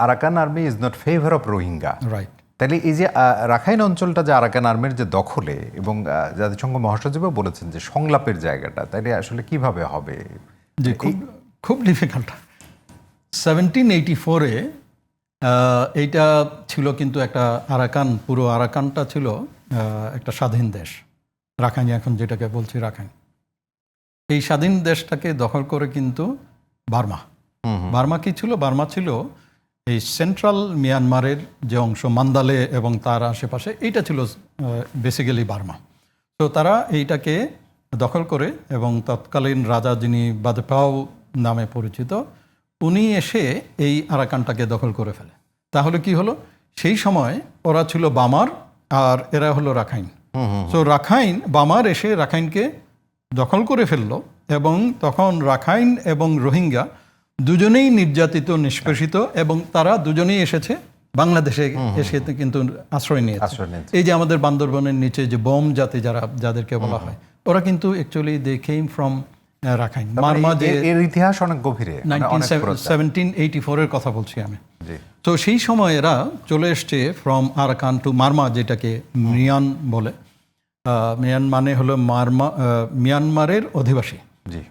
Arakan army is not favour of Rohingya, right. তাহলে এই যে রাখাইন অঞ্চলটা যে আরাকান আর্মির যে দখলে এবং জাতিসংঘ মহাসচিবও বলেছেন যে সংলাপের জায়গাটা, তাইলে আসলে কিভাবে হবে? জি, খুব ডিফিকাল্ট। 1784-এ এইটা ছিল কিন্তু একটা আরাকান, পুরো আরাকানটা ছিল একটা স্বাধীন দেশ। রাখাইন এখন যেটাকে বলছি রাখাইন, এই স্বাধীন দেশটাকে দখল করে কিন্তু বার্মা। বার্মা কি ছিল? বার্মা ছিল এই সেন্ট্রাল মিয়ানমারের যে অংশ, মান্দালে এবং তার আশেপাশে, এইটা ছিল বেসিক্যালি বার্মা। তো তারা এইটাকে দখল করে, এবং তৎকালীন রাজা যিনি বাদপাও নামে পরিচিত, উনি এসে এই আরাকানটাকে দখল করে ফেলে। তাহলে কি হলো? সেই সময় ওরা ছিল বামার আর এরা হলো রাখাইন। তো রাখাইন, বামার এসে রাখাইনকে দখল করে ফেললো, এবং তখন রাখাইন এবং রোহিঙ্গা দুজনেই নির্যাতিত, নিষ্পেষিত, এবং তারা দুজনেই এসেছে বাংলাদেশে, এসে কিন্তু আশ্রয় নিয়েছে। এই যে আমাদের বান্দরবনের নিচে যে বোম জাতি যাদেরকে বলা হয়, ওরা কিন্তু actually they came from Rakhine. Marma যে এর ইতিহাস অনেক গভীরে, 1784-এর কথা বলছি আমি। তো সেই সময় এরা চলে এসছে ফ্রম আরাকান টু মারমা, যেটাকে মিয়ান বলে। মিয়ান মানে হলো মিয়ানমারের অধিবাসী।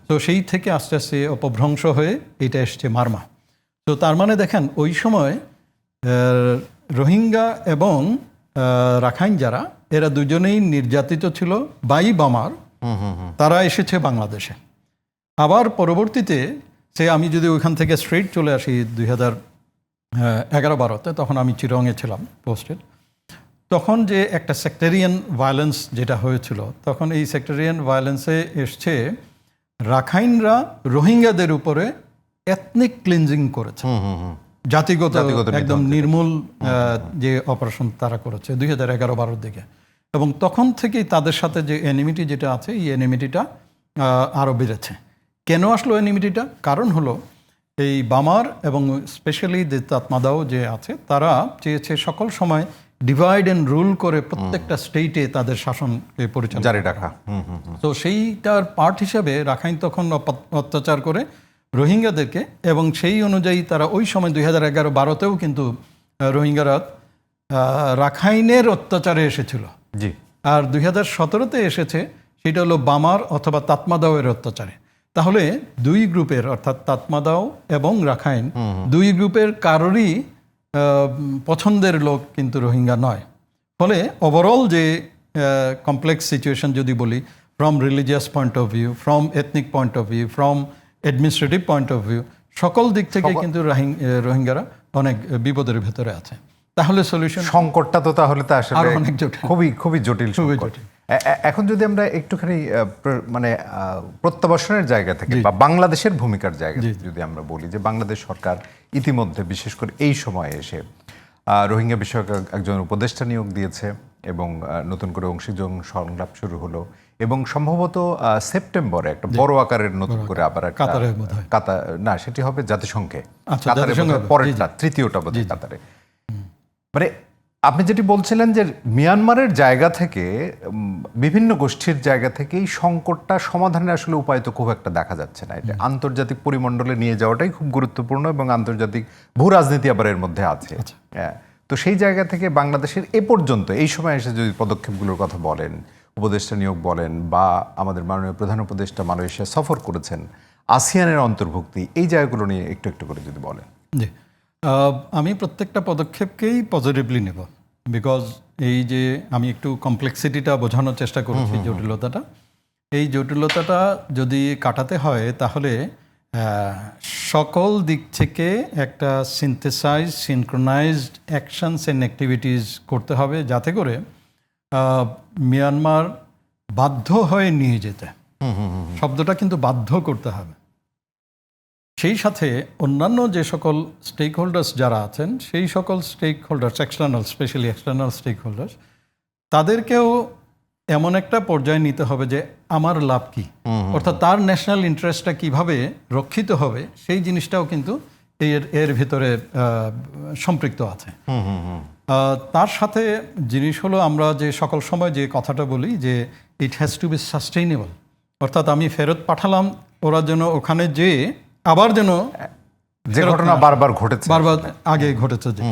তো সেই থেকে আস্তে আস্তে অপভ্রংশ হয়ে এটা এসছে মারমা। তো তার মানে দেখেন, ওই সময় রোহিঙ্গা এবং রাখাইন যারা, এরা দুজনেই নির্যাতিত ছিল বাই বামার। তারা এসেছে বাংলাদেশে। আবার পরবর্তীতে আমি যদি ওইখান থেকে স্ট্রেট চলে আসি 2011-12-তে, তখন আমি চিরংয়ে ছিলাম পোস্টেড। তখন যে একটা সেক্টেরিয়ান ভায়োলেন্স যেটা হয়েছিল, তখন এই সেক্টেরিয়ান ভায়োলেন্সে এসছে রাখাইনরা রোহিঙ্গাদের উপরে এথনিক ক্লিনজিং করেছে, জাতিগত একদম নির্মূল যে অপারেশন তারা করেছে 2011-12 দিকে। এবং তখন থেকেই তাদের সাথে যে এনিমিটি যেটা আছে, এই এনিমিটিটা আরও বেড়েছে। কেন আসলো এনিমিটিটা? কারণ হলো এই বামার এবং স্পেশালি যে তাতমাদাও যে আছে, তারা চেয়েছে সকল সময় ডিভাইড অ্যান্ড রুল করে প্রত্যেকটা স্টেটে তাদের শাসনকে পরিচালনা জারি রাখা। তো সেইটার পার্ট হিসাবে রাখাইন তখন অত্যাচার করে রোহিঙ্গাদেরকে, এবং সেই অনুযায়ী তারা ওই সময় 2011-12-তেও কিন্তু রোহিঙ্গারা রাখাইনের অত্যাচারে এসেছিল। জি। আর 2017-তে এসেছে, সেটা হলো বামার অথবা তাতমাদাওয়ের অত্যাচারে। তাহলে দুই গ্রুপের, অর্থাৎ তাতমাদাও এবং রাখাইন, দুই গ্রুপের কারোরই পছন্দের লোক কিন্তু রোহিঙ্গা নয়। ফলে ওভারঅল যে কমপ্লেক্স সিচুয়েশন যদি বলি, from religious point of view, from ethnic point of view, from administrative point of view, সকল দিক থেকে কিন্তু রোহিঙ্গারা অনেক বিপদের ভেতরে আছে। তাহলে সলিউশন, সংকটটা তো তাহলে তো আসলে অনেক জটিল, খুবই জটিল। এখন যদি আমরা একটুখানি মানে প্রত্যাবাসনের জায়গা থেকে বা বাংলাদেশের ভূমিকার জায়গা থেকে যদি আমরা বলি, যে বাংলাদেশ সরকার ইতিমধ্যে বিশেষ করে এই সময়ে এসে রোহিঙ্গা বিষয়ক একজন উপদেষ্টা নিয়োগ দিয়েছে, এবং নতুন করে অংশীজন সংলাপ শুরু হলো, এবং সম্ভবত সেপ্টেম্বরে একটা বড় আকারের নতুন করে আবার কাতার, না সেটি হবে জাতিসংঘে, কাতারের পরেরটা, তৃতীয়টা বোধহয় কাতারে। মানে আপনি যেটি বলছিলেন যে মিয়ানমারের জায়গা থেকে, বিভিন্ন গোষ্ঠীর জায়গা থেকে এই সংকটটা সমাধানের আসলে উপায় তো খুব একটা দেখা যাচ্ছে না। এটা আন্তর্জাতিক পরিমণ্ডলে নিয়ে যাওয়াটাই খুব গুরুত্বপূর্ণ, এবং আন্তর্জাতিক ভূ রাজনীতি আবার এর মধ্যে আছে। তো সেই জায়গা থেকে বাংলাদেশের এ পর্যন্ত এই সময় এসে যদি পদক্ষেপগুলোর কথা বলেন, উপদেষ্টা নিয়োগ বলেন, বা আমাদের মাননীয় প্রধান উপদেষ্টা মালয়েশিয়া সফর করেছেন, আসিয়ানের অন্তর্ভুক্তি, এই জায়গাগুলো নিয়ে একটু একটু করে যদি বলেন। জি, আমি প্রত্যেকটা পদক্ষেপকেই পজিটিভলি নেব, বিকজ এই যে আমি একটু কমপ্লেক্সিটিটা বোঝানোর চেষ্টা করেছি, জটিলতাটা, এই জটিলতাটা যদি কাটাতে হয়, তাহলে সকল দিক থেকে একটা synthesise, synchronised actions and activities করতে হবে, যাতে করে মিয়ানমার বাধ্য হয়ে নিয়ে যেতে, শব্দটা কিন্তু বাধ্য করতে হবে। সেই সাথে অন্যান্য যে সকল স্টেক হোল্ডার্স যারা আছেন, সেই সকল stakeholders, external, specially external stakeholders, তাদেরকেও এমন একটা পর্যায়ে নিতে হবে যে আমার লাভ কি, অর্থাৎ তার ন্যাশনাল ইন্টারেস্টটা কিভাবে রক্ষিত হবে, সেই জিনিসটাও কিন্তু এর ভিতরে সম্পৃক্ত আছে। তার সাথে জিনিস হলো, আমরা যে সকল সময় যে কথাটা বলি যে it has to be sustainable, অর্থাৎ আমি ফেরত পাঠালাম, ওরা যেন ওখানে যেয়ে আবার যেন যে ঘটনা বারবার ঘটেছে, বারবার আগে ঘটেছে। যে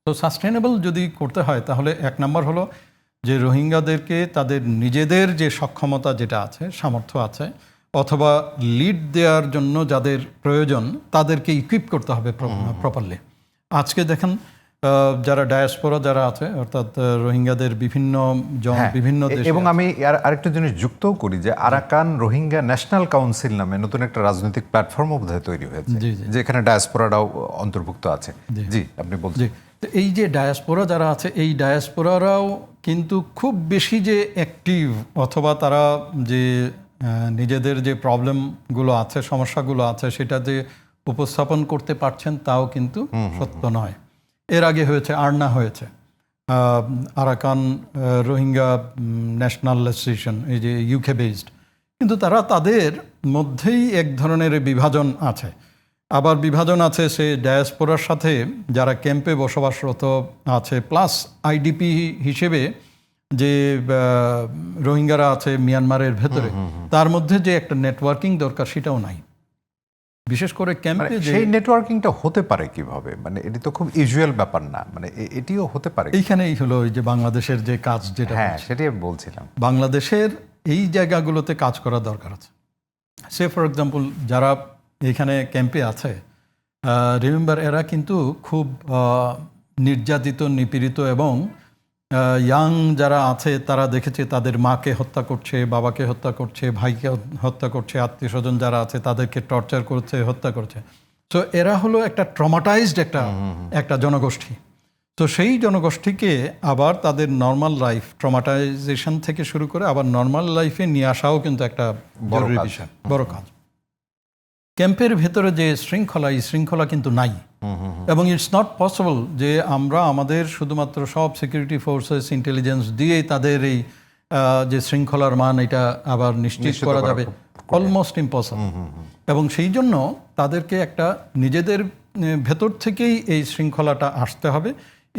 তো সাস্টেনেবল যদি করতে হয় তাহলে এক নাম্বার হলো যে রোহিঙ্গাদেরকে তাদের নিজেদের যে সক্ষমতা যেটা আছে, সামর্থ্য আছে, অথবা লিড দেওয়ার জন্য যাদের প্রয়োজন তাদেরকে ইকুইপ করতে হবে প্রপারলি। আজকে দেখেন যারা ডায়াসপোরা যারা আছে, অর্থাৎ রোহিঙ্গাদের বিভিন্ন বিভিন্ন দেশে, এবং আমি আরেকটা জিনিস যুক্তও করি যে আরাকান রোহিঙ্গা ন্যাশনাল কাউন্সিল নামে নতুন একটা রাজনৈতিক প্ল্যাটফর্মও বোধহয় তৈরি হয়েছে, যেখানে ডায়াসপোরারাও অন্তর্ভুক্ত আছে। জি, আপনি বলছেন। এই যে ডায়াসপোরা যারা আছে, এই ডায়াসপোরারাও কিন্তু খুব বেশি যে অ্যাক্টিভ অথবা তারা যে নিজেদের যে প্রবলেমগুলো আছে, সমস্যাগুলো আছে, সেটা যে উপস্থাপন করতে পারছেন তাও কিন্তু সত্য নয়। এর আগে হয়েছে, আরনা হয়েছে, আরাকান রোহিঙ্গা ন্যাশনাল অ্যাসোসিয়েশন, এই যে ইউকে বেসড, কিন্তু তারা তাদের মধ্যেই এক ধরনের বিভাজন আছে। আবার বিভাজন আছে সে ডায়াসপোরার সাথে যারা ক্যাম্পে বসবাসরত আছে, প্লাস আইডিপি হিসেবে যে রোহিঙ্গারা আছে মিয়ানমারের ভেতরে, তার মধ্যে যে একটা নেটওয়ার্কিং দরকার সেটাও নাই। বিশেষ করে ক্যাম্পে সেই নেটওয়ার্কিংটা হতে পারে কিভাবে? মানে এটি তো খুব ইউজুয়াল ব্যাপার না, মানে এটিও হতে পারে। এইখানেই হলো ওই যে বাংলাদেশের যে কাজ, যেটা সেটাই বলছিলাম, বাংলাদেশের এই জায়গাগুলোতে কাজ করা দরকার আছে। সে ফর এক্সাম্পল যারা এখানে ক্যাম্পে আছে, রিমেম্বার এরা কিন্তু খুব নির্যাতিত, নিপীড়িত, এবং ইয়াং যারা আছে তারা দেখেছে তাদের মাকে হত্যা করছে, বাবাকে হত্যা করছে, ভাইকে হত্যা করছে, আত্মীয় স্বজন যারা আছে তাদেরকে টর্চার করছে, হত্যা করছে। তো এরা হলো একটা ট্রমাটাইজড একটা জনগোষ্ঠী। তো সেই জনগোষ্ঠীকে আবার তাদের নর্মাল লাইফ, ট্রমাটাইজেশন থেকে শুরু করে আবার নর্মাল লাইফে নিয়ে আসাও কিন্তু একটা জরুরি বিষয়, বড় কাজ। ক্যাম্পের ভেতরে যে শৃঙ্খলা, এই শৃঙ্খলা কিন্তু নাই, এবং ইটস নট পসিবল যে আমরা আমাদের শুধুমাত্র সব সিকিউরিটি ফোর্সেস, ইন্টেলিজেন্স দিয়ে তাদের এই যে শৃঙ্খলার মান এটা আবার নিশ্চিত করা যাবে, অলমোস্ট ইম্পসিবল। এবং সেই জন্য তাদেরকে একটা নিজেদের ভেতর থেকেই এই শৃঙ্খলাটা আসতে হবে,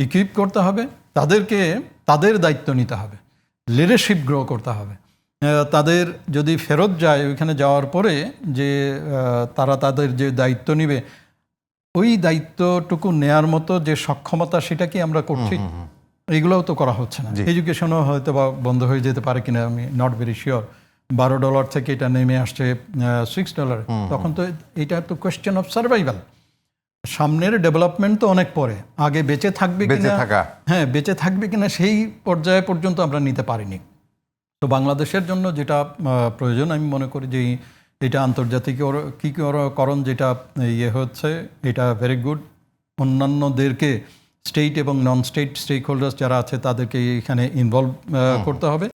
ইকুইপ করতে হবে, তাদেরকে তাদের দায়িত্ব নিতে হবে, লিডারশিপ গ্রো করতে হবে। তাদের যদি ফেরত যায় ওইখানে যাওয়ার পরে যে তারা তাদের যে দায়িত্ব নিবে, ওই দায়িত্বটুকু নেয়ার মতো যে সক্ষমতা সেটা কি আমরা করছি? এগুলোও তো করা হচ্ছে না। এডুকেশনও হয়তো বা বন্ধ হয়ে যেতে পারে কিনা, আমি নট ভেরি শিওর। $12 থেকে এটা নেমে আসছে $6। তখন তো এটা তো কোয়েশ্চেন অফ সার্ভাইভাল। সামনের ডেভেলপমেন্ট তো অনেক পরে, আগে বেঁচে থাকবে কিনা, বেঁচে থাকবে কিনা সেই পর্যায়ে পর্যন্ত আমরা নিতে পারিনি। তো বাংলাদেশের জন্য যেটা প্রয়োজন আমি মনে করি যে এটা আন্তর্জাতিকীকরণ যেটা হচ্ছে, এটা ভেরি গুড। অন্যান্যদেরকে, স্টেট এবং নন স্টেট স্টেক হোল্ডার্স যারা আছে তাদেরকে এখানে ইনভলভ করতে হবে।